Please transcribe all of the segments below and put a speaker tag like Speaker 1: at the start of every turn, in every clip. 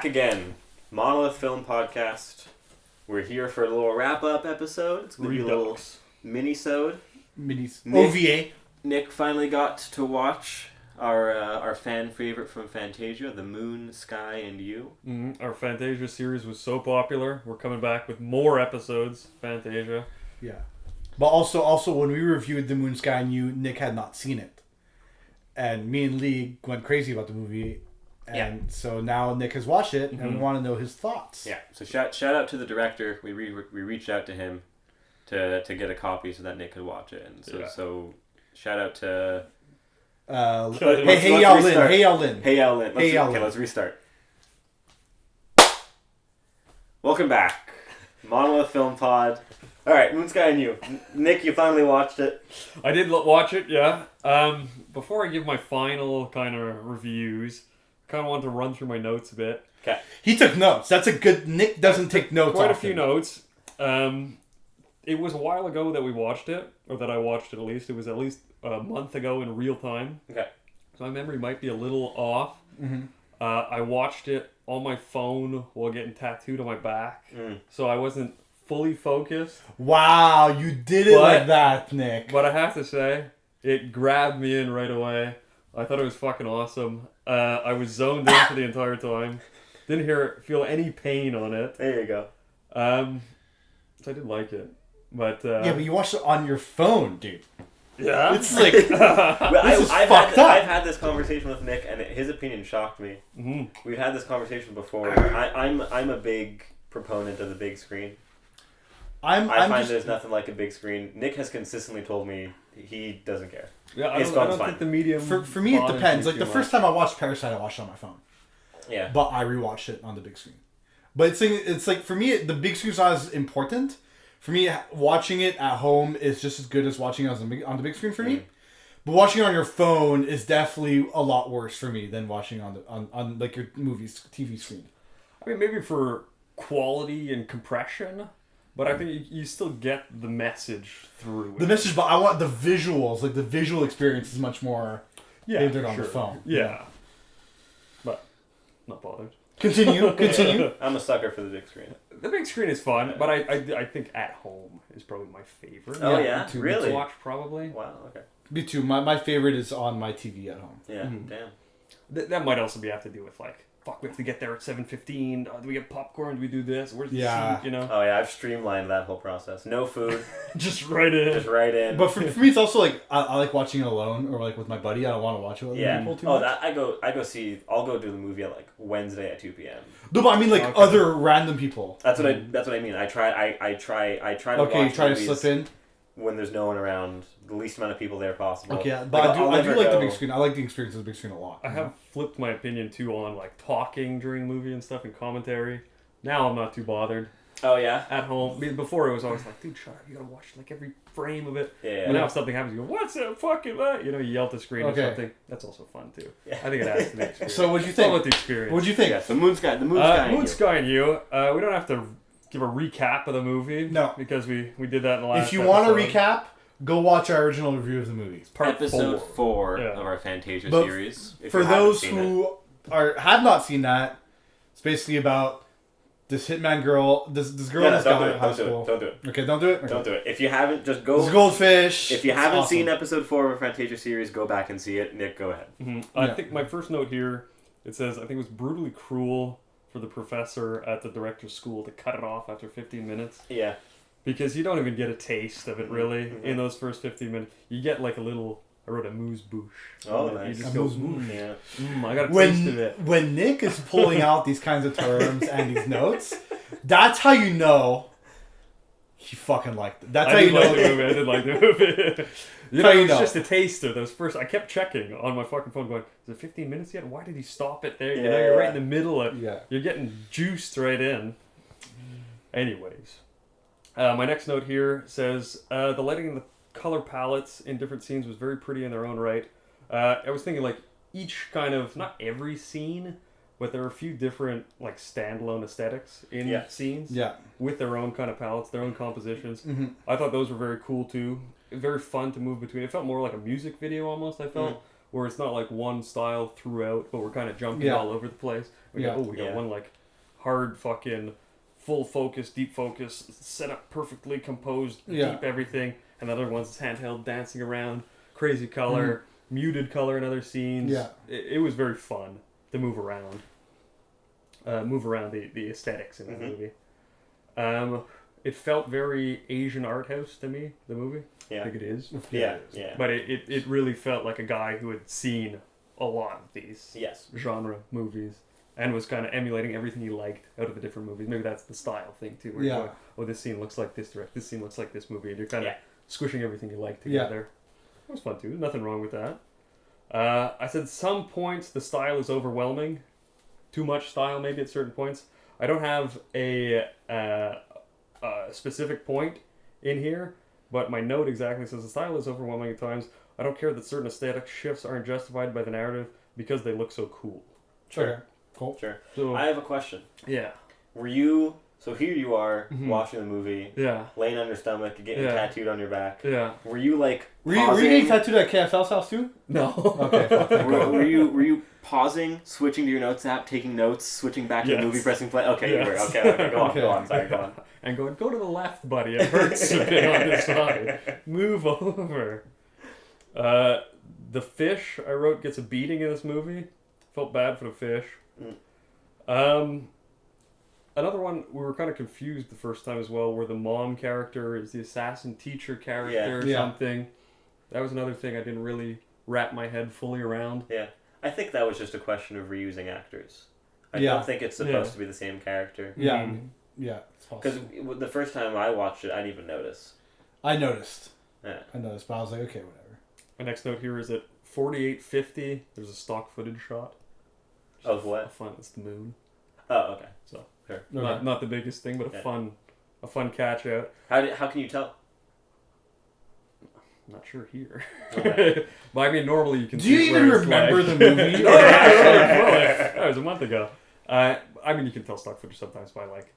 Speaker 1: Back again. Monolith Film Podcast. We're here for a little wrap-up episode. It's going to be a little mini-sode.
Speaker 2: OVA.
Speaker 1: Nick finally got to watch our fan favorite from Fantasia, The Moon, Sky, and You.
Speaker 3: Our Fantasia series was so popular. We're coming back with more episodes. Fantasia.
Speaker 2: Yeah. But also when we reviewed The Moon, Sky, and You, Nick had not seen it. And me and Leigh went crazy about the movie. And so now Nick has watched it, and we want to know his thoughts.
Speaker 1: Yeah, so shout out to the director. We reached out to him to get a copy so that Nick could watch it. And so shout out to...
Speaker 2: Hey Yao Lin.
Speaker 1: Let's restart. Welcome back. Monolith Film Pod. Alright, Moon, Sky, and You. Nick, you finally watched it.
Speaker 3: I did watch it, yeah. Before I give my final kind of reviews... kind of want to run through my notes a bit.
Speaker 1: Okay.
Speaker 2: He took notes. That's a good... Nick doesn't take notes
Speaker 3: Quite
Speaker 2: often.
Speaker 3: a few notes. It was a while ago that we watched it, or that I watched it at least. It was at least a month ago in real time.
Speaker 1: Okay.
Speaker 3: So my memory might be a little off.
Speaker 2: Mm-hmm.
Speaker 3: I watched it on my phone while getting tattooed on my back. So I wasn't fully focused.
Speaker 2: Wow, you did it like that, Nick.
Speaker 3: But I have to say, it grabbed me in right away. I thought it was fucking awesome. I was zoned in for the entire time. Didn't feel any pain on it.
Speaker 1: There you go.
Speaker 3: So I did like it. But
Speaker 2: but you watched it on your phone, dude.
Speaker 3: Yeah?
Speaker 2: It's like... I've
Speaker 1: had this conversation with Nick, and his opinion shocked me.
Speaker 3: Mm-hmm.
Speaker 1: We've had this conversation before. I'm a big proponent of the big screen. I find there's nothing like a big screen. Nick has consistently told me he doesn't care.
Speaker 3: Yeah, I don't think the medium...
Speaker 2: For me, it depends. Like, the first time I watched Parasite, I watched it on my phone.
Speaker 1: Yeah.
Speaker 2: But I rewatched it on the big screen. But it's like, for me, the big screen's not as important. For me, watching it at home is just as good as watching it on the big screen for me. But watching it on your phone is definitely a lot worse for me than watching on like your movie's TV screen.
Speaker 3: I mean, maybe for quality and compression... But I think you still get the message through.
Speaker 2: The message, but I want the visuals. Like, the visual experience is much more hindered on the phone.
Speaker 3: Yeah. But, not bothered.
Speaker 2: Continue.
Speaker 1: I'm a sucker for the big screen.
Speaker 3: The big screen is fun, but I think at home is probably my favorite.
Speaker 1: Oh, yeah? Really?
Speaker 3: To watch, probably.
Speaker 1: Wow, okay.
Speaker 2: Me too. My favorite is on my TV at home.
Speaker 1: Yeah, damn.
Speaker 3: That might also have to do with, like, fuck, we have to get there at 7:15. Do we get popcorn? Do we do this? Where's the seat? You know?
Speaker 1: Oh yeah, I've streamlined that whole process. No food.
Speaker 3: Just right in.
Speaker 2: But for me, it's also like I like watching it alone or like with my buddy. I don't want to watch it with people too much.
Speaker 1: I'll go do the movie at like Wednesday at 2 p.m.
Speaker 2: No, but I mean like other random people.
Speaker 1: That's what I mean. I try to watch
Speaker 2: you try to
Speaker 1: movies
Speaker 2: slip in
Speaker 1: when there's no one around, the least amount of people there possible.
Speaker 2: Okay, but I do like the big screen. I like the experience of the big screen a lot.
Speaker 3: I have flipped my opinion too on like talking during the movie and stuff and commentary. Now I'm not too bothered.
Speaker 1: Oh yeah?
Speaker 3: At home. Before it was always like, dude, shut up, you gotta watch like every frame of it.
Speaker 1: Yeah.
Speaker 3: But now if something happens, you go, what's that fucking that? You know, you yell at the screen or something. That's also fun too. Yeah. I think it adds to the experience.
Speaker 2: So what'd you think?
Speaker 3: It's all about the experience.
Speaker 2: What'd you think?
Speaker 1: Yeah, so Moon, Sky,
Speaker 3: and You. We don't have to give a recap of the movie.
Speaker 2: No.
Speaker 3: Because we did that in the last
Speaker 2: If you want a recap, go watch our original review of the movie.
Speaker 1: Episode 4 of our Fantasia series.
Speaker 2: For those who have not seen that, it's basically about this hitman girl, this girl in this guy in high school.
Speaker 1: Don't do it.
Speaker 2: Okay, don't do it? Okay.
Speaker 1: Don't do it. If you haven't, just go...
Speaker 2: This goldfish.
Speaker 1: If you haven't seen episode 4 of our Fantasia series, go back and see it. Nick, go ahead.
Speaker 3: I think my first note here, it says, I think it was brutally cruel for the professor at the director's school to cut it off after 15 minutes.
Speaker 1: Yeah.
Speaker 3: Because you don't even get a taste of it, really, in those first 15 minutes. You get like a little... I wrote a amuse-bouche.
Speaker 1: Oh, nice.
Speaker 3: You just go,
Speaker 1: yeah.
Speaker 3: I got a taste of it.
Speaker 2: When Nick is pulling out these kinds of terms and these notes, that's how you know he fucking liked it. That's how you know.
Speaker 3: I did like the movie. It was just a taster. Those first... I kept checking on my fucking phone going, is it 15 minutes yet? Why did he stop it there? You know, you're right in the middle of...
Speaker 2: Yeah.
Speaker 3: You're getting juiced right in. Anyways. My next note here says, the lighting and the color palettes in different scenes was very pretty in their own right. I was thinking like each kind of, not every scene, but there are a few different like standalone aesthetics in scenes with their own kind of palettes, their own compositions. I thought those were very cool too. Very fun to move between. It felt more like a music video almost, I felt, where it's not like one style throughout, but we're kind of jumping all over the place. We got one like hard fucking full focus, deep focus, set up perfectly composed, deep everything, and the other one's handheld dancing around, crazy color, muted color in other scenes. Yeah. It was very fun to move around the aesthetics in the movie. It felt very Asian art house to me, the movie. Yeah. I think it is.
Speaker 1: Yeah.
Speaker 3: But it really felt like a guy who had seen a lot of these genre movies and was kind of emulating everything he liked out of the different movies. Maybe that's the style thing too, where you're going, oh, this scene looks like this direct, this scene looks like this movie, and you're kind of squishing everything you like together. It was fun too. There's nothing wrong with that. I said some points the style is overwhelming. Too much style maybe at certain points. I don't have a specific point in here, but my note exactly says the style is overwhelming at times. I don't care that certain aesthetic shifts aren't justified by the narrative because they look so cool.
Speaker 1: Sure. Okay. Cool. Sure. So, I have a question.
Speaker 3: Yeah.
Speaker 1: Were you... So here you are, watching the movie, laying on your stomach, getting tattooed on your back.
Speaker 3: Yeah.
Speaker 1: Were you like
Speaker 2: Were you getting tattooed at KFL's house too?
Speaker 3: No.
Speaker 1: Okay. Were you pausing, switching to your notes app, taking notes, swwitching back to the movie, pressing play? Okay, you were. Okay, go on. Sorry, go on.
Speaker 3: And going, go to the left, buddy. It hurts a bit on this side. Move over. The fish, I wrote, gets a beating in this movie. Felt bad for the fish. Another one, we were kind of confused the first time as well, where the mom character is the assassin teacher character or something. That was another thing I didn't really wrap my head fully around.
Speaker 1: Yeah. I think that was just a question of reusing actors. I don't think it's supposed to be the same character.
Speaker 2: Yeah. Yeah, it's
Speaker 1: possible. Because the first time I watched it, I didn't even notice.
Speaker 2: I noticed.
Speaker 1: Yeah.
Speaker 2: I noticed, but I was like, okay, whatever.
Speaker 3: My next note here is at 48:50, there's a stock footage shot.
Speaker 1: Of what?
Speaker 3: Fun. It's the moon.
Speaker 1: Oh, okay.
Speaker 3: So,
Speaker 1: sure.
Speaker 3: Not the biggest thing, but a fun catch out.
Speaker 1: How can you tell?
Speaker 3: I'm not sure here. Okay. But I mean, normally you can.
Speaker 2: Do you even remember the movie?
Speaker 3: That was a month ago. I mean, you can tell stock footage sometimes by like,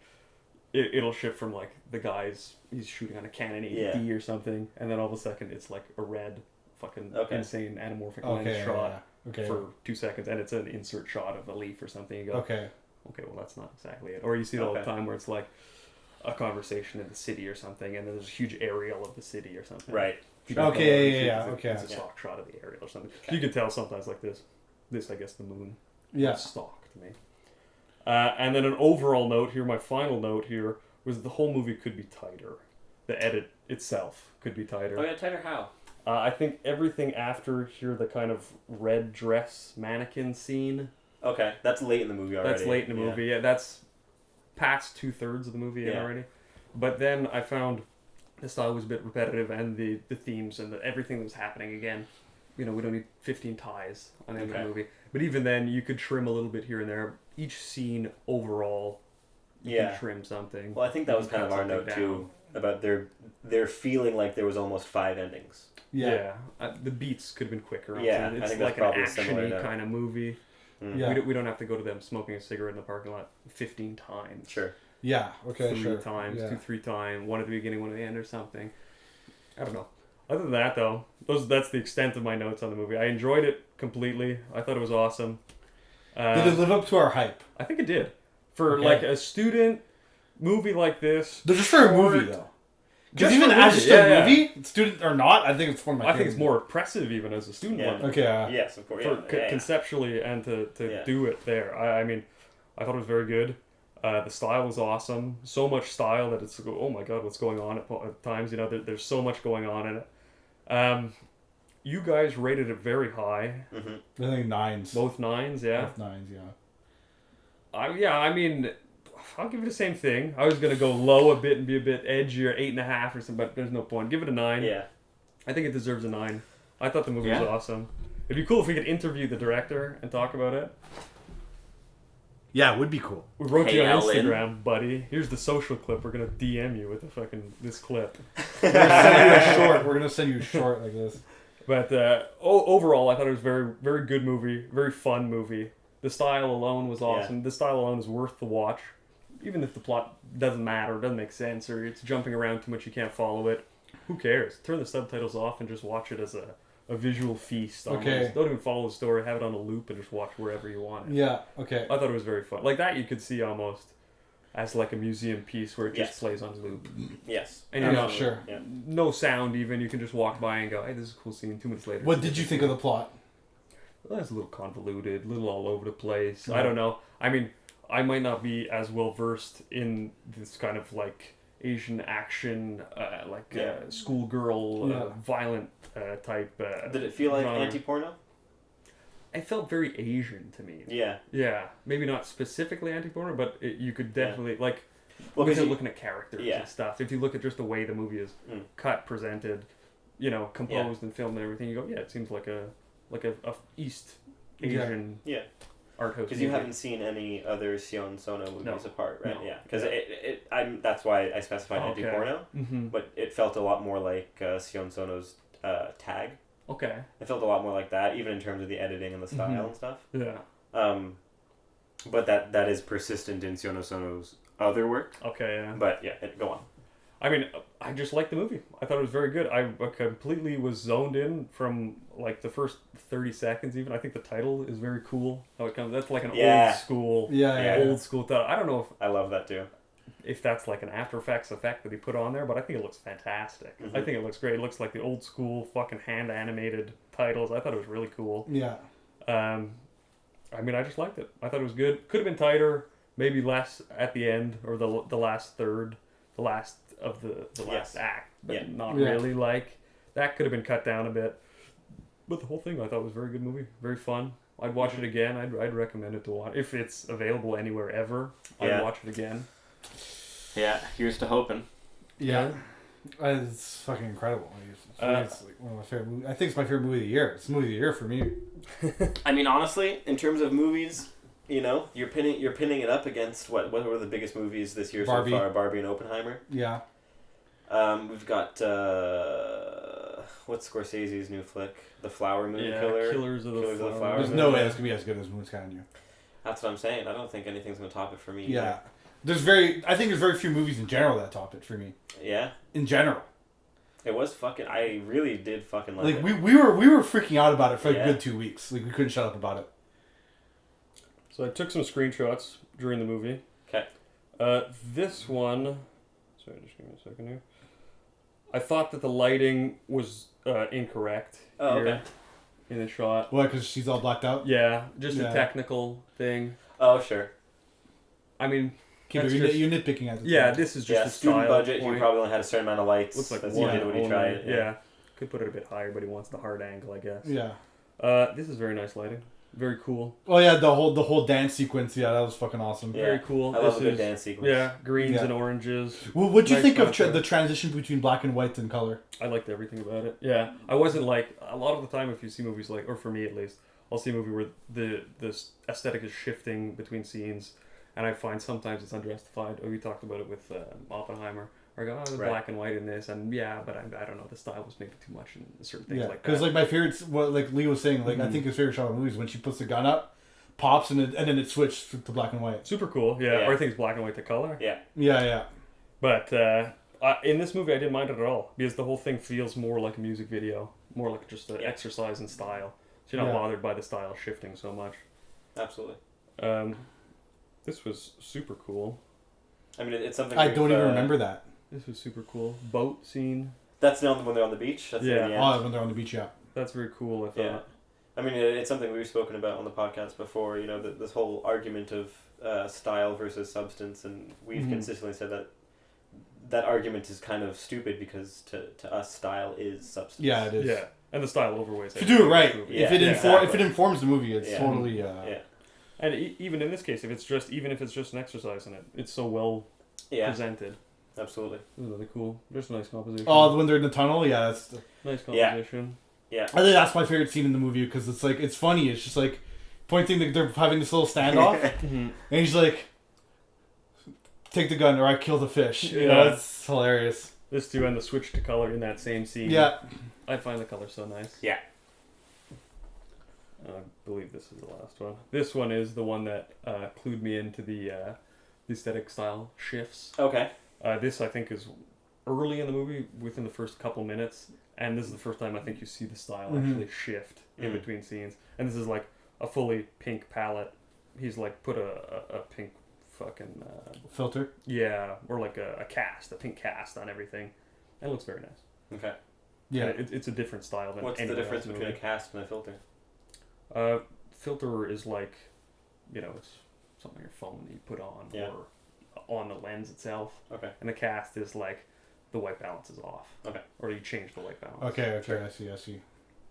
Speaker 3: it'll shift from like the guy's he's shooting on a Canon 80D or something, and then all of a sudden it's like a red, fucking insane anamorphic lens shot for 2 seconds, and it's an insert shot of a leaf or something. You go, okay, well that's not exactly it. Or you see it all the time where it's like a conversation in the city or something, and then there's a huge aerial of the city or something.
Speaker 1: Right.
Speaker 2: Okay.
Speaker 3: It's a stock shot of the aerial or something. Okay. You can tell sometimes like this, I guess the moon. Stock to me. And then an overall note here, my final note here, was the whole movie could be tighter. The edit itself could be tighter.
Speaker 1: Oh yeah, tighter how?
Speaker 3: I think everything after here, the kind of red dress mannequin scene.
Speaker 1: Okay, that's late in the movie already.
Speaker 3: That's late in the movie. Yeah, that's past 2/3 of the movie already. But then I found the style was a bit repetitive, and the themes and everything that was happening again. You know, we don't need 15 ties on the end of the movie. But even then, you could trim a little bit here and there. Each scene overall, you can trim something.
Speaker 1: Well, I think that was kind of our note too, about their feeling like there was almost 5 endings.
Speaker 3: Yeah. The beats could have been quicker.
Speaker 1: Yeah,
Speaker 3: it's
Speaker 1: I think
Speaker 3: like
Speaker 1: that's probably
Speaker 3: an action-y kind of movie.
Speaker 2: Yeah.
Speaker 3: We don't have to go to them smoking a cigarette in the parking lot 15 times.
Speaker 1: Sure.
Speaker 2: Yeah, okay,
Speaker 3: 3 times, 2-3 times, one at the beginning, one at the end or something. I don't know. Other than that, though, that's the extent of my notes on the movie. I enjoyed it completely. I thought it was awesome.
Speaker 2: Did it live up to our hype?
Speaker 3: I think it did. For like a student movie like this.
Speaker 2: Just for a movie, though. Because even as a movie, student or not, I think it's one of my
Speaker 3: I think it's more impressive even as a student one.
Speaker 2: Okay.
Speaker 1: Yes, of course.
Speaker 3: Conceptually and to do it there. I mean, I thought it was very good. The style was awesome. So much style that it's, oh my god, what's going on at times? You know, there's so much going on in it. You guys rated it very high.
Speaker 2: Mm-hmm. I think 9s.
Speaker 3: Both 9s, yeah?
Speaker 2: Both 9s, yeah.
Speaker 3: I mean, I'll give it the same thing. I was going to go low a bit and be a bit edgier, 8.5 or something, but there's no point. Give it a 9.
Speaker 1: Yeah.
Speaker 3: I think it deserves a 9. I thought the movie was awesome. It'd be cool if we could interview the director and talk about it.
Speaker 2: Yeah, it would be cool.
Speaker 3: We wrote you on Instagram, buddy. Here's the social clip. We're gonna DM you with this clip.
Speaker 2: We're gonna send you a short. We're gonna send you a short like this.
Speaker 3: But overall, I thought it was a very, very good movie, very fun movie. The style alone was awesome. Yeah. The style alone is worth the watch, even if the plot doesn't matter, doesn't make sense, or it's jumping around too much, you can't follow it. Who cares? Turn the subtitles off and just watch it as a a visual feast. Almost.
Speaker 2: Okay.
Speaker 3: Don't even follow the story. Have it on a loop and just watch wherever you want it.
Speaker 2: Yeah. Okay.
Speaker 3: I thought it was very fun. Like that, you could see almost as like a museum piece where it just plays on loop.
Speaker 1: Yes.
Speaker 3: And
Speaker 2: Sure.
Speaker 1: Yeah.
Speaker 3: No sound even. You can just walk by and go, "Hey, this is a cool scene." 2 minutes later.
Speaker 2: What did you think of the plot?
Speaker 3: Well, that's a little convoluted, a little all over the place.
Speaker 2: Yeah.
Speaker 3: I don't know. I mean, I might not be as well versed in this kind of like Asian action, schoolgirl, violent type.
Speaker 1: Did it feel like
Speaker 3: genre.
Speaker 1: anti-porno?
Speaker 3: It felt very Asian to me.
Speaker 1: Yeah.
Speaker 3: Yeah, maybe not specifically anti-porno, but you could definitely like.
Speaker 1: Well,
Speaker 3: because you're
Speaker 1: you-
Speaker 3: looking at characters and stuff. If you look at just the way the movie is cut, presented, composed and filmed and everything, you go, yeah, it seems like a East Asian art house.
Speaker 1: Because you haven't seen any other Sion Sono movies apart, right?
Speaker 3: No.
Speaker 1: Yeah. Because that's why I specified anti-porno, but it felt a lot more like Sion Sono's Tag.
Speaker 3: Okay.
Speaker 1: It felt a lot more like that, even in terms of the editing and the style and stuff.
Speaker 3: Yeah.
Speaker 1: But that is persistent in Sion Sono's other work.
Speaker 3: Okay, yeah.
Speaker 1: But yeah, go on.
Speaker 3: I mean, I just liked the movie. I thought it was very good. I completely was zoned in from like the first 30 seconds even. I think the title is very cool. How it comes. That's like an old school. Old school title. I don't know
Speaker 1: I love that too.
Speaker 3: if that's like an After Effects effect that he put on there, but I think it looks fantastic. I think it looks great. It looks like the old school fucking hand animated titles. I thought it was really cool.
Speaker 2: Yeah.
Speaker 3: I mean, I just liked it. I thought it was good. Could have been tighter, maybe less at the end or the last third, the last of the last act, but not really. Like that could have been cut down a bit. But the whole thing I thought was a very good movie, very fun. I'd watch it again. I'd recommend it to watch if it's available anywhere ever. I'd watch it again.
Speaker 1: Yeah, here's to hoping.
Speaker 2: Yeah. It's fucking incredible. It's like one of my favorite movies. I think it's my favorite movie of the year. It's the movie of the year for me.
Speaker 1: I mean, honestly, in terms of movies, you're pinning it up against what were the biggest movies this year
Speaker 2: Barbie.
Speaker 1: so far? Barbie and Oppenheimer.
Speaker 2: Yeah.
Speaker 1: We've got what's Scorsese's new flick? The Flower Moon Killer.
Speaker 3: Killers of the Flower
Speaker 2: There's
Speaker 3: Moon.
Speaker 2: no way it's gonna be as good as Moon's Kind of You.
Speaker 1: That's what I'm saying. I don't think anything's gonna top it for me.
Speaker 2: Yeah. I think there's very few movies in general that top it for me.
Speaker 1: Yeah.
Speaker 2: In general.
Speaker 1: It was fucking. I really did fucking like it.
Speaker 2: Like we were freaking out about it for like a good 2 weeks. Like we couldn't shut up about it.
Speaker 3: So I took some screenshots during the movie.
Speaker 1: Okay.
Speaker 3: This one. Sorry, just give me a second here. I thought that the lighting was incorrect here
Speaker 1: okay.
Speaker 3: in the shot.
Speaker 2: What? Because she's all blacked out.
Speaker 3: Yeah, just a technical thing.
Speaker 1: Oh sure.
Speaker 3: I mean,
Speaker 2: You're nitpicking at the
Speaker 3: yeah,
Speaker 2: time.
Speaker 3: this is just a
Speaker 1: student
Speaker 3: style
Speaker 1: budget.
Speaker 3: point.
Speaker 1: You probably only had a certain amount of lights.
Speaker 3: Looks like
Speaker 1: that's
Speaker 3: one
Speaker 1: usually what he tried.
Speaker 3: Yeah, could put it a bit higher, but he wants the hard angle, I guess.
Speaker 2: Yeah.
Speaker 3: This is very nice lighting. Very cool.
Speaker 2: Oh yeah, the whole dance sequence. Yeah, that was fucking awesome.
Speaker 1: Yeah.
Speaker 3: Very cool.
Speaker 1: I love a good dance sequence.
Speaker 3: Yeah, greens and oranges.
Speaker 2: Well, what'd you
Speaker 3: Nice
Speaker 2: think of
Speaker 3: contrast.
Speaker 2: the transition between black and white and color?
Speaker 3: I liked everything about it. Yeah, I wasn't like a lot of the time if you see movies like, or for me at least, I'll see a movie where the aesthetic is shifting between scenes, and I find sometimes it's unjustified. Oh, we talked about it with Oppenheimer. Or I go, there's black and white in this, and but I don't know, the style was maybe too much in certain things like that.
Speaker 2: Because like my favorites, what like Lee was saying, like I think his favorite shot of the movie is when she puts the gun up, pops, and then it switched to black and white.
Speaker 3: Super cool, yeah. Or I think it's black and white to color.
Speaker 1: Yeah.
Speaker 2: Yeah.
Speaker 3: But in this movie, I didn't mind it at all because the whole thing feels more like a music video, more like just an exercise in style. So you're not bothered by the style shifting so much.
Speaker 1: Absolutely.
Speaker 3: This was super cool.
Speaker 1: I mean, it's something.
Speaker 2: I don't even remember that.
Speaker 3: This was super cool. Boat scene.
Speaker 1: That's when they're on the beach. That's near the end.
Speaker 2: Oh, when they're on the beach, yeah.
Speaker 3: That's very cool, I thought.
Speaker 1: Yeah. I mean, it's something we've spoken about on the podcast before, this whole argument of style versus substance, and we've consistently said that argument is kind of stupid because to us, style is substance.
Speaker 2: Yeah, it is.
Speaker 3: Yeah, and the style overweighs.
Speaker 2: If you do it right,
Speaker 1: Yeah,
Speaker 2: if it informs the movie, it's totally...
Speaker 1: Yeah.
Speaker 3: And even in this case, even if it's just an exercise in it, it's so well presented.
Speaker 1: Absolutely.
Speaker 3: This is really cool. Just a nice composition.
Speaker 2: Oh, when they're in the tunnel, that's...
Speaker 3: Nice composition.
Speaker 1: Yeah.
Speaker 2: I think that's my favorite scene in the movie because it's like, it's funny. It's just like, pointing, they're having this little standoff, and he's like, take the gun or I kill the fish.
Speaker 3: Yeah.
Speaker 2: It's hilarious.
Speaker 3: This too, and the switch to color in that same scene.
Speaker 2: Yeah.
Speaker 3: I find the color so nice.
Speaker 1: Yeah.
Speaker 3: I believe this is the last one. This one is the one that clued me into the aesthetic style shifts.
Speaker 1: Okay.
Speaker 3: This, I think, is early in the movie, within the first couple minutes, and this is the first time I think you see the style
Speaker 2: Mhm.
Speaker 3: actually shift in between scenes. And this is like a fully pink palette. He's like put a pink fucking
Speaker 2: Filter.
Speaker 3: yeah, or like a pink cast on everything. It looks very nice.
Speaker 1: Okay.
Speaker 2: Yeah.
Speaker 3: And it's a different style than
Speaker 1: What's the
Speaker 3: anywhere
Speaker 1: difference
Speaker 3: else in
Speaker 1: between a
Speaker 3: movie.
Speaker 1: cast and a filter?
Speaker 3: Filter is like, it's something on your phone that you put on
Speaker 1: Yeah.
Speaker 3: or on the lens itself.
Speaker 1: Okay.
Speaker 3: And the cast is like the white balance is off.
Speaker 1: Okay.
Speaker 3: Or you change the white balance.
Speaker 2: Okay. I see.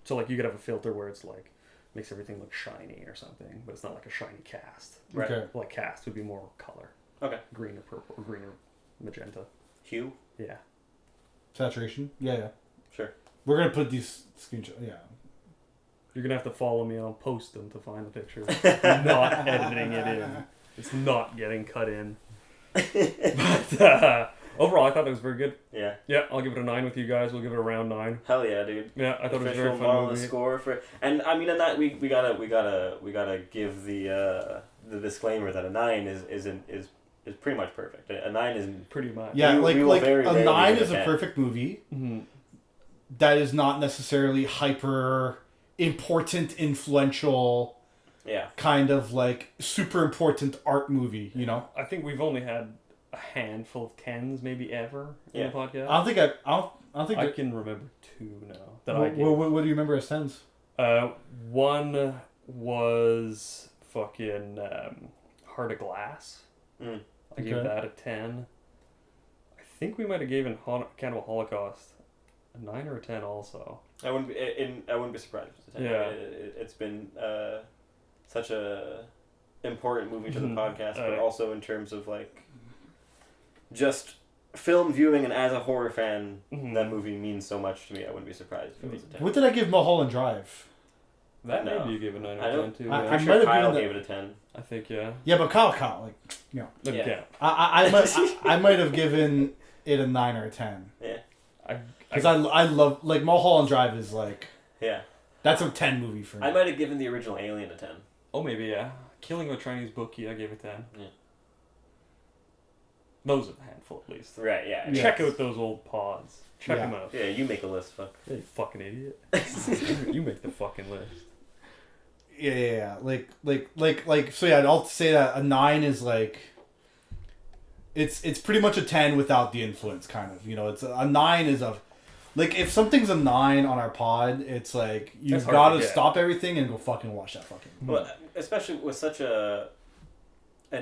Speaker 3: So like you could have a filter where it's like makes everything look shiny or something, but it's not like a shiny cast.
Speaker 1: Right.
Speaker 2: Okay.
Speaker 3: Like cast would be more color.
Speaker 1: Okay.
Speaker 3: Green or purple or green or magenta.
Speaker 1: Hue?
Speaker 3: Yeah.
Speaker 2: Saturation. Yeah.
Speaker 1: Sure.
Speaker 2: We're gonna put these screenshots. Yeah.
Speaker 3: You're gonna have to follow me on post them to find the pictures. Not editing it in. It's not getting cut in. But overall, I thought it was very good.
Speaker 1: Yeah.
Speaker 3: Yeah, I'll give it a 9 with you guys. We'll give it a round 9.
Speaker 1: Hell yeah, dude.
Speaker 3: Yeah, I thought it was a
Speaker 1: Official
Speaker 3: very fun
Speaker 1: Monolith
Speaker 3: movie.
Speaker 1: score for, and I mean, and that we gotta give the disclaimer that a 9 is pretty much perfect. A 9 is
Speaker 3: Pretty much.
Speaker 2: Yeah.
Speaker 1: we will
Speaker 2: Like
Speaker 1: very
Speaker 2: a
Speaker 1: rarely
Speaker 2: 9
Speaker 1: give
Speaker 2: is a
Speaker 1: 10.
Speaker 2: perfect movie.
Speaker 3: Mm-hmm.
Speaker 2: That is not necessarily hyper important, influential,
Speaker 1: Yeah.
Speaker 2: kind of like super important art movie.
Speaker 3: I think we've only had a handful of 10s maybe ever in
Speaker 1: Yeah.
Speaker 3: the podcast.
Speaker 2: I don't think.
Speaker 3: I
Speaker 2: that-
Speaker 3: can remember 2 now that I
Speaker 2: what,
Speaker 3: gave.
Speaker 2: what do you remember as tens?
Speaker 3: One was fucking Heart of Glass.
Speaker 1: Mm.
Speaker 3: I gave
Speaker 2: Okay.
Speaker 3: that a 10. I think we might have given Cannibal Holocaust a 9 or a 10 also.
Speaker 1: I wouldn't be surprised if it's a 10.
Speaker 3: Yeah.
Speaker 1: It's been such a important movie to the
Speaker 3: Mhm.
Speaker 1: podcast, but also in terms of like just film viewing, and as a horror fan,
Speaker 3: Mhm.
Speaker 1: that movie means so much to me. I wouldn't be surprised if it was a 10.
Speaker 2: What did I give Mulholland Drive?
Speaker 3: That
Speaker 1: No.
Speaker 3: maybe you gave a 9
Speaker 1: I
Speaker 3: or 10
Speaker 1: don't.
Speaker 3: too.
Speaker 2: I-
Speaker 3: yeah.
Speaker 1: I'm
Speaker 2: might
Speaker 1: sure
Speaker 2: have
Speaker 1: Kyle
Speaker 2: given
Speaker 1: gave it a 10.
Speaker 3: I think, yeah.
Speaker 2: Yeah, but Kyle, like
Speaker 3: Look,
Speaker 1: Yeah.
Speaker 3: yeah.
Speaker 2: I might have given it a 9 or a 10
Speaker 3: I
Speaker 2: because I love like Mulholland Drive is like
Speaker 1: Yeah.
Speaker 2: that's a 10 movie for me.
Speaker 1: I might have given the original Alien a 10.
Speaker 3: Oh, maybe, yeah. Killing of a Chinese Bookie, I gave it 10.
Speaker 1: Yeah.
Speaker 3: Those are a handful, at least.
Speaker 1: Right. Yeah.
Speaker 2: Yeah.
Speaker 3: Check out those old pods. Check
Speaker 2: Yeah.
Speaker 3: them out.
Speaker 1: Yeah. You make a list, fuck.
Speaker 3: Hey, you fucking idiot. You make the fucking list.
Speaker 2: Yeah. Like so yeah, I'll say that a 9 is like it's pretty much a 10 without the influence, kind of. It's a 9 is a like if something's a 9 on our pod, it's like you've
Speaker 3: That's hard
Speaker 2: got
Speaker 3: to
Speaker 2: to
Speaker 3: get.
Speaker 2: stop everything and go fucking watch that fucking.
Speaker 1: Well, especially with such an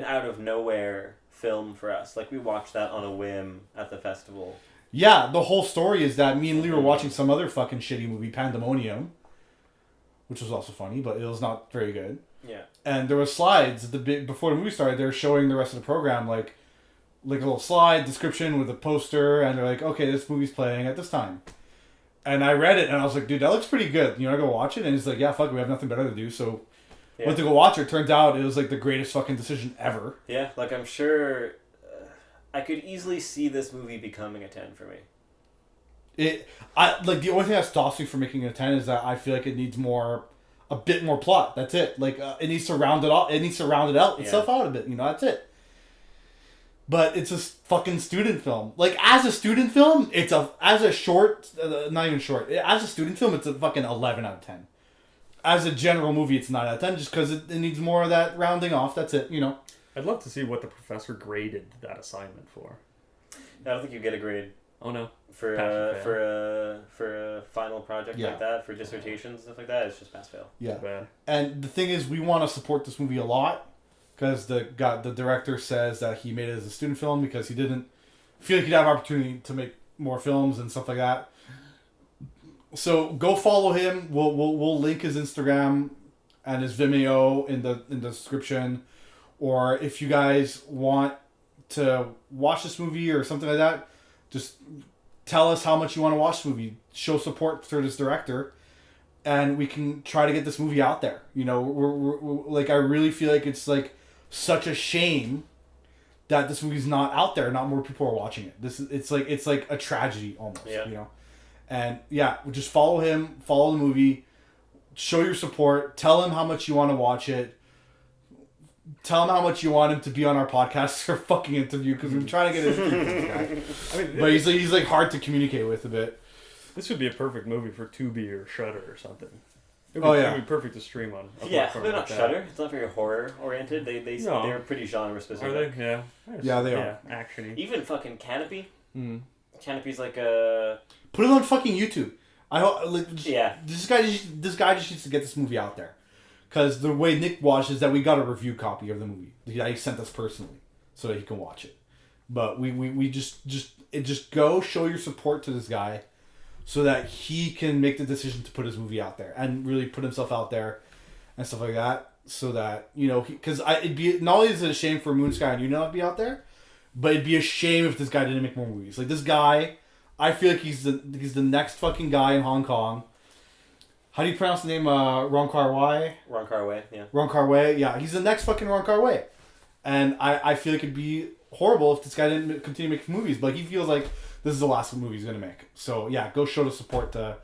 Speaker 1: out of nowhere film for us. Like we watched that on a whim at the festival.
Speaker 2: Yeah, the whole story is that me and Lee were watching some other fucking shitty movie, Pandemonium, which was also funny, but it was not very good.
Speaker 1: Yeah.
Speaker 2: And there was slides before the movie started. They were showing the rest of the program, like a little slide description with a poster, and they're like, "Okay, this movie's playing at this time." And I read it, and I was like, "Dude, that looks pretty good. You know, I go watch it." And he's like, "Yeah, fuck it, we have nothing better to do." So
Speaker 1: Yeah.
Speaker 2: went to go watch it. Turns out it was like the greatest fucking decision ever.
Speaker 1: Yeah. Like I'm sure. I could easily see this movie becoming a 10 for me.
Speaker 2: The only thing that stops me from making it a 10 is that I feel like it needs a bit more plot. That's it. Like it needs to round it off. It needs to round it out itself out a bit. That's it. But it's a fucking student film. Like as a student film, as a short, not even short. As a student film, it's a fucking 11 out of 10. As a general movie, it's 9 out of 10 just because it needs more of that rounding off. That's it.
Speaker 3: I'd love to see what the professor graded that assignment for.
Speaker 1: I don't think you get a grade
Speaker 3: Oh, no.
Speaker 1: for
Speaker 3: Pass or
Speaker 1: for a final project
Speaker 2: Yeah.
Speaker 1: like that, for dissertations and stuff like that. It's just pass fail.
Speaker 2: Yeah.
Speaker 3: Bad.
Speaker 2: And the thing is, we want to support this movie a lot because the director says that he made it as a student film because he didn't feel like he'd have opportunity to make more films and stuff like that. So go follow him. We'll link his Instagram and his Vimeo in the description. Or if you guys want to watch this movie or something like that, just tell us how much you want to watch the movie. Show support for this director. And we can try to get this movie out there. We're like, I really feel like it's like such a shame that this movie's not out there. Not more people are watching it. It's like a tragedy almost.
Speaker 1: Yeah.
Speaker 2: And yeah, just follow him, follow the movie, show your support, tell him how much you want to watch it, tell him how much you want him to be on our podcast for a fucking interview because we're trying to get an interview with this guy. But he's like hard to communicate with a bit.
Speaker 3: This would be a perfect movie for Tubi or Shudder or something. It
Speaker 2: Oh,
Speaker 3: would,
Speaker 2: yeah.
Speaker 3: It would be perfect to stream on. A
Speaker 1: Yeah,
Speaker 3: platform
Speaker 1: they're not
Speaker 3: like that.
Speaker 1: Shudder. It's not very horror oriented.
Speaker 3: No.
Speaker 1: They're pretty genre specific.
Speaker 3: Are they? Yeah.
Speaker 2: Yeah, they
Speaker 3: Yeah, actiony.
Speaker 1: Even fucking Canopy.
Speaker 3: Mm.
Speaker 1: Canopy's like a
Speaker 2: Put it on fucking YouTube. I hope.
Speaker 1: yeah.
Speaker 2: This guy just needs to get this movie out there, because the way Nick watched is that we got a review copy of the movie that he sent us personally so that he can watch it. But we just go show your support to this guy, so that he can make the decision to put his movie out there and really put himself out there and stuff like that. So that, you know, because it'd be, not only is it a shame for Moon Sky and you not be out there, but it'd be a shame if this guy didn't make more movies. Like, this guy, I feel like he's the next fucking guy in Hong Kong. How do you pronounce the name? Ron Kar-wai?
Speaker 1: Ron Kar-wai, yeah.
Speaker 2: Ron Kar-wai, yeah. He's the next fucking Ron Kar-wai. And I feel like it'd be horrible if this guy didn't continue making movies. But he feels like this is the last movie he's going to make. So, yeah, go show the support to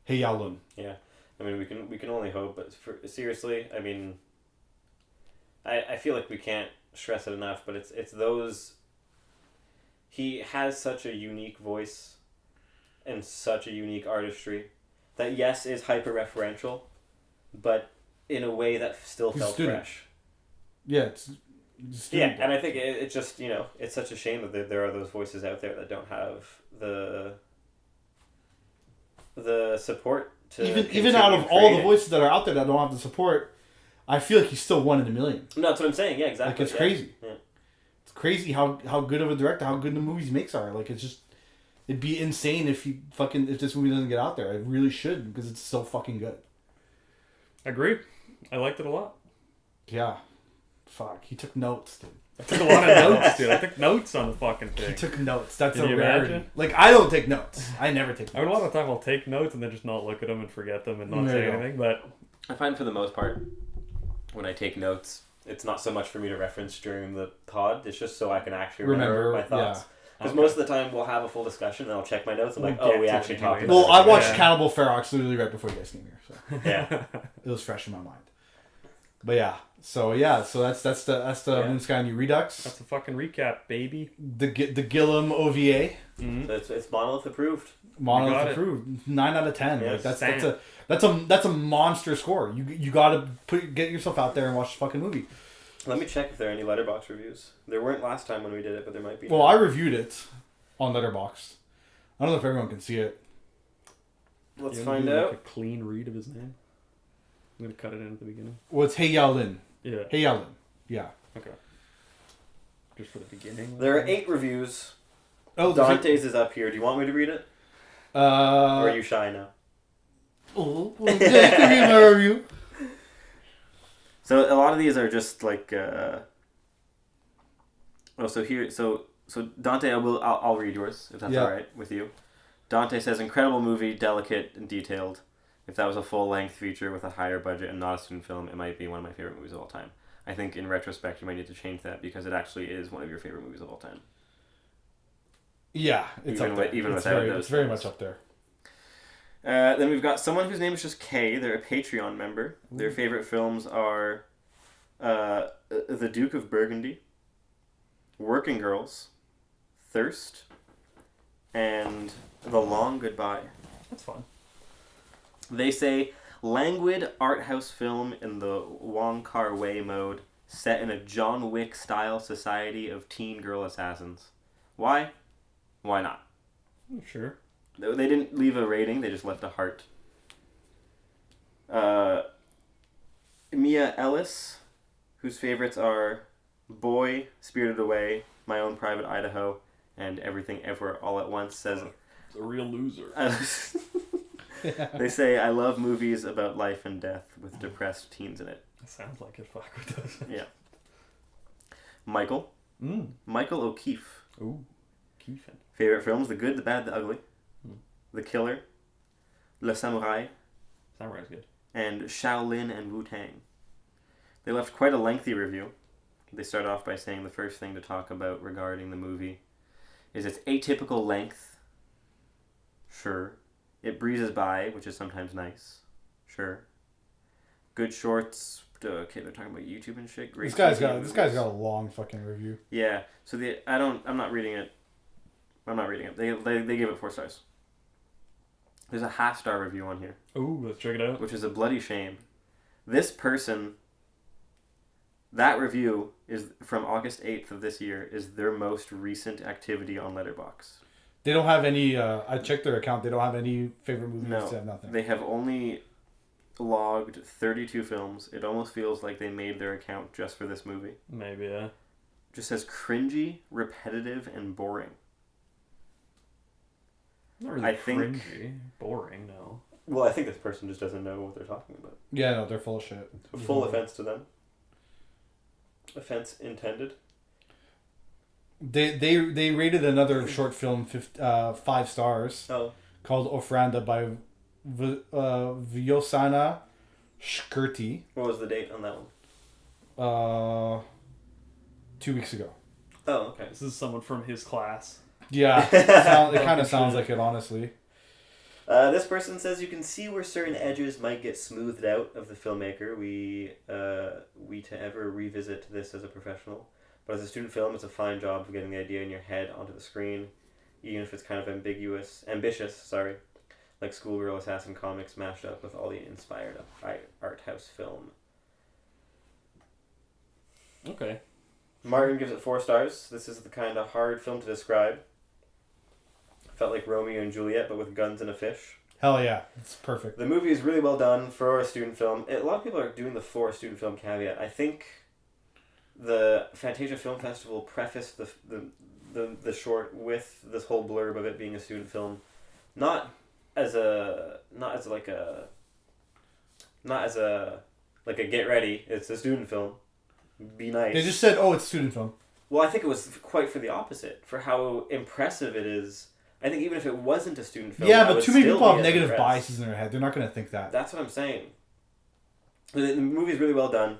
Speaker 2: Hey Yao Lun.
Speaker 1: Yeah. I mean, we can only hope, but seriously, I mean, I feel like we can't stress it enough, but it's those... He has such a unique voice and such a unique artistry that, yes, is hyper-referential, but in a way that still felt fresh.
Speaker 2: Yeah, it's
Speaker 1: yeah, and I think it just, you know, it's such a shame that there are those voices out there that don't have the support to
Speaker 2: even out of all the voices that are out there that don't have the support, I feel like he's still one in a million.
Speaker 1: No, that's what I'm saying. Yeah, exactly.
Speaker 2: Like, it's crazy.
Speaker 1: Yeah.
Speaker 2: It's crazy how good of a director, how good the movies he makes are. Like, it's just, it'd be insane if this movie doesn't get out there. It really should, because it's so fucking good.
Speaker 3: Agreed. I liked it a lot.
Speaker 2: Yeah. Fuck. He took notes, dude.
Speaker 3: I took a lot of notes, dude. I took notes on the fucking thing.
Speaker 2: He took notes. That's
Speaker 3: Can
Speaker 2: a
Speaker 3: you
Speaker 2: rarity.
Speaker 3: imagine?
Speaker 2: Like, I don't take notes. I never take notes.
Speaker 3: I mean, a lot of the time I'll take notes and then just not look at them and forget them and not
Speaker 2: There
Speaker 3: say
Speaker 2: you go.
Speaker 3: anything. But
Speaker 1: I find for the most part, when I take notes, it's not so much for me to reference during the pod. It's just so I can actually remember my thoughts. Because most of the time we'll have a full discussion and I'll check my notes. I'm like,
Speaker 3: We'll
Speaker 1: oh, we
Speaker 3: get to
Speaker 1: actually
Speaker 3: it
Speaker 1: talked
Speaker 3: anyway.
Speaker 1: about
Speaker 2: Well,
Speaker 1: it.
Speaker 2: I watched
Speaker 3: Yeah.
Speaker 2: Cannibal Ferox literally right before you guys came here, so
Speaker 1: Yeah.
Speaker 2: it was fresh in my mind. But yeah, so that's the Moon Sky New Redux,
Speaker 3: that's a fucking recap, baby.
Speaker 2: the Gillum OVA,
Speaker 3: Mm-hmm.
Speaker 1: So it's Monolith approved.
Speaker 2: Monolith
Speaker 3: got it.
Speaker 2: approved, 9 out of 10.
Speaker 1: Yeah,
Speaker 2: Like
Speaker 3: stamp.
Speaker 2: that's a monster score. You gotta get yourself out there and watch the fucking movie.
Speaker 1: Let me check if there are any Letterboxd reviews. There weren't last time when we did it, but there might be.
Speaker 2: Well,
Speaker 1: now.
Speaker 2: I reviewed it on Letterboxd. I don't know if everyone can see it.
Speaker 1: Let's
Speaker 3: You wanna
Speaker 1: find
Speaker 3: do, like,
Speaker 1: out.
Speaker 3: a clean read of his name. I'm gonna cut it in at the beginning.
Speaker 2: Well, it's Hey Yao Lin.
Speaker 3: Yeah.
Speaker 2: Hey Yao Lin. Yeah.
Speaker 3: Okay. Just for the beginning.
Speaker 1: There are 8 reviews.
Speaker 2: Oh,
Speaker 1: Dante's is up here. Do you want me to read it? Or are you shy now?
Speaker 2: Oh, yeah, you can read my review.
Speaker 1: So a lot of these are just like. So Dante, I'll read yours if that's
Speaker 2: Yeah.
Speaker 1: all right with you. Dante says, incredible movie, delicate and detailed. If that was a full-length feature with a higher budget and not a student film, it might be one of my favorite movies of all time. I think in retrospect you might need to change that because it actually is one of your favorite movies of all time.
Speaker 2: Yeah, it's
Speaker 1: Even
Speaker 2: up there.
Speaker 1: with- even
Speaker 2: it's
Speaker 1: without
Speaker 2: very,
Speaker 1: those
Speaker 2: it's very
Speaker 1: things.
Speaker 2: much up there.
Speaker 1: Then we've got someone whose name is just Kay. They're a Patreon member. Their favorite films are The Duke of Burgundy, Working Girls, Thirst, and The Long Goodbye.
Speaker 3: That's fun.
Speaker 1: They say, languid art house film in the Wong Kar-wai mode, set in a John Wick-style society of teen girl assassins. Why? Why not?
Speaker 3: Sure.
Speaker 1: They didn't leave a rating, they just left a heart. Mia Ellis, whose favorites are Boy, Spirited Away, My Own Private Idaho, and Everything Everywhere All at Once, says...
Speaker 3: It's a real loser.
Speaker 1: They say, I love movies about life and death with depressed teens in it.
Speaker 3: That sounds like it. Fuck, what does it?
Speaker 1: Yeah. Michael. Michael O'Keefe.
Speaker 3: Ooh. Keefin.
Speaker 1: Favorite films, The Good, the Bad, the Ugly. The Killer. Le Samurai.
Speaker 3: Samurai's good.
Speaker 1: And Shaolin and Wu-Tang. They left quite a lengthy review. They start off by saying the first thing to talk about regarding the movie is its atypical length. Sure. It breezes by, which is sometimes nice. Sure. Good shorts. Okay, they're talking about YouTube and shit. Great.
Speaker 2: This guy's
Speaker 1: TV
Speaker 2: got
Speaker 1: movies.
Speaker 2: a long fucking review.
Speaker 1: Yeah. So I'm not reading it. They give it 4 stars. There's a half-star review on here.
Speaker 3: Ooh, let's check it out.
Speaker 1: Which is a bloody shame. This person, that review is from August 8th of this year, is their most recent activity on Letterboxd.
Speaker 2: They don't have any, I checked their account, they don't have any favorite movies, they have nothing.
Speaker 1: They have only logged 32 films. It almost feels like they made their account just for this movie.
Speaker 3: Maybe, yeah.
Speaker 1: Just says cringy, repetitive, and boring.
Speaker 3: Not really cringy. Boring, no.
Speaker 1: Well, I think this person just doesn't know what they're talking about.
Speaker 2: Yeah, no, they're full of shit.
Speaker 1: Full offense to them. Offense intended.
Speaker 2: They rated another short film 5 stars.
Speaker 1: Oh.
Speaker 2: Called Ofranda by Vyosana Shkurti.
Speaker 1: What was the date on that one?
Speaker 2: 2 weeks ago.
Speaker 1: Oh, okay.
Speaker 3: This is someone from his class.
Speaker 2: Yeah, it kind of sounds like it, honestly.
Speaker 1: This person says you can see where certain edges might get smoothed out of the filmmaker. We to ever revisit this as a professional. But as a student film, it's a fine job of getting the idea in your head onto the screen, even if it's kind of ambitious, like Schoolgirl Assassin comics mashed up with all the inspired art house film.
Speaker 3: Okay.
Speaker 1: Martin gives it 4 stars. This is the kind of hard film to describe. Felt like Romeo and Juliet, but with guns and a fish.
Speaker 2: Hell yeah, it's perfect.
Speaker 1: The movie is really well done for a student film. A lot of people are doing the for a student film caveat. I think the Fantasia Film Festival prefaced the short with this whole blurb of it being a student film, not as a get ready. It's a student film. Be nice.
Speaker 2: They just said, "Oh, it's a student film."
Speaker 1: Well, I think it was quite for the opposite, for how impressive it is. I think even if it wasn't a student film,
Speaker 2: yeah, but too many people have negative biases in their head. They're not going to think that.
Speaker 1: That's what I'm saying. The movie is really well done,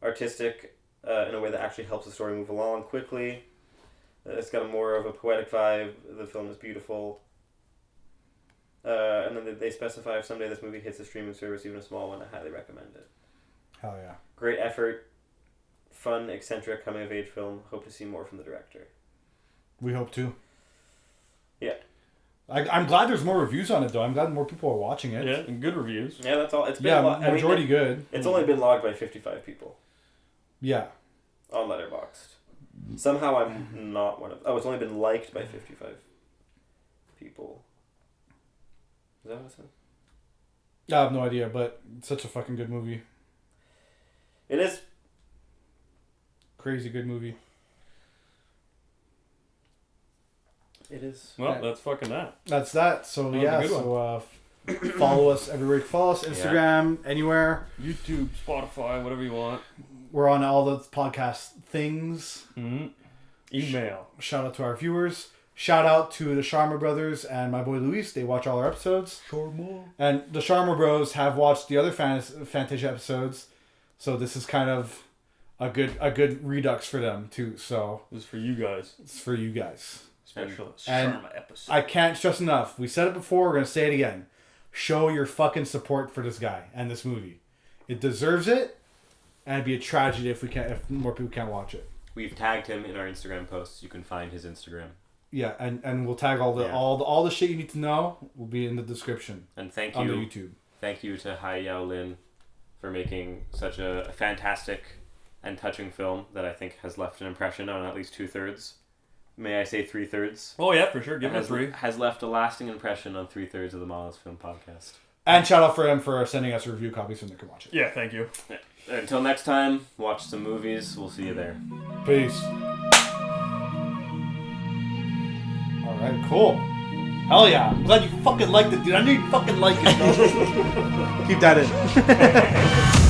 Speaker 1: artistic, in a way that actually helps the story move along quickly. It's got more of a poetic vibe. The film is beautiful. And then they specify if someday this movie hits a streaming service, even a small one, I highly recommend it.
Speaker 2: Hell yeah.
Speaker 1: Great effort. Fun, eccentric, coming-of-age film. Hope to see more from the director.
Speaker 2: We hope to.
Speaker 1: Yeah.
Speaker 2: I'm glad there's more reviews on it, though. I'm glad more people are watching it.
Speaker 3: Yeah, and good reviews.
Speaker 1: Yeah, that's all. It's been
Speaker 2: majority good.
Speaker 1: It's only been logged by 55 people.
Speaker 2: Yeah. On
Speaker 1: Letterboxd. Somehow I'm not one of... Oh, it's only been liked by 55 people. Is that what it says?
Speaker 2: I have no idea, but it's such a fucking good movie.
Speaker 1: It is.
Speaker 2: Crazy good movie.
Speaker 1: It is.
Speaker 3: Well, that's fucking that.
Speaker 2: That's that. So, follow us everywhere. Follow us Instagram, anywhere.
Speaker 3: YouTube, Spotify, whatever you want.
Speaker 2: We're on all the podcast things.
Speaker 3: Mm-hmm. Email.
Speaker 2: Shout out to our viewers. Shout out to the Sharma brothers and my boy Luis. They watch all our episodes.
Speaker 3: Sharma.
Speaker 2: And the Sharma bros have watched the other Fantasia episodes. So this is kind of a good redux for them too. So
Speaker 3: this is for you guys.
Speaker 2: It's for you guys.
Speaker 3: Special
Speaker 2: and
Speaker 3: Sharma episode.
Speaker 2: I can't stress enough. We said it before. We're gonna say it again. Show your fucking support for this guy and this movie. It deserves it, and it'd be a tragedy if more people can't watch it.
Speaker 1: We've tagged him in our Instagram posts. You can find his Instagram.
Speaker 2: Yeah, and we'll tag all the shit you need to know will be in the description.
Speaker 1: And thank you
Speaker 2: on the YouTube.
Speaker 1: Thank you to Hai Yao Lin for making such a fantastic and touching film that I think has left an impression on at least 2/3. May I say 3/3?
Speaker 3: Oh yeah, for sure. Give it a 3.
Speaker 1: Has left a lasting impression on 3/3 of the Monolith Film Podcast.
Speaker 2: And shout out for him for sending us review copies so they can watch it.
Speaker 3: Yeah, thank you.
Speaker 1: Yeah. Until next time, watch some movies. We'll see you there.
Speaker 2: Peace. Alright, cool. Hell yeah. I'm glad you fucking liked it, dude. I knew you fucking liked it, bro. Keep that in.